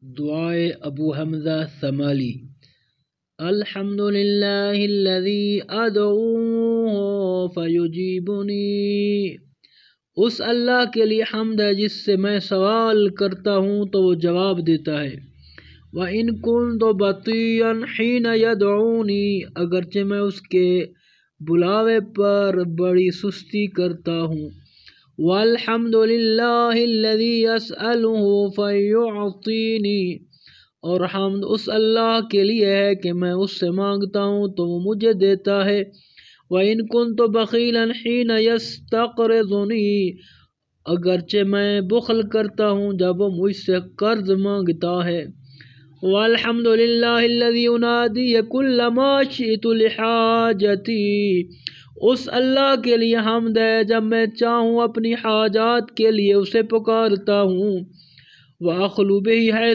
دعائے ابو حمزہ ثمالی۔ الحمدللہ الذی ادعوہ فیجیبنی، اس اللہ کے لیے حمد ہے جس سے میں سوال کرتا ہوں تو وہ جواب دیتا ہے۔ وَإِن كُنتُ بَطِيًّا حِينَ يَدْعُونِي، اگرچہ میں اس کے بلاوے پر بڑی سستی کرتا ہوں۔ وَالْحَمْدُ لِلَّهِ الَّذِي أَسْأَلُهُ فَيُعْطِينِي، اور حمد اس اللہ کے لیے ہے کہ میں اس سے مانگتا ہوں تو وہ مجھے دیتا ہے۔ وَإِن كُنتُ بَخِيلًا حِينَ يَسْتَقْرِضُنِي، اگرچہ میں بخل کرتا ہوں جب وہ مجھ سے قرض مانگتا ہے۔ وَالْحَمْدُ لِلَّهِ الَّذِي يُنَادِي كُلَّ مَا شِئْتُ لِحَاجَتِي، اس اللہ کے لیے حمد ہے جب میں چاہوں اپنی حاجات کے لیے اسے پکارتا ہوں۔ وَأَخْلُو بِهِ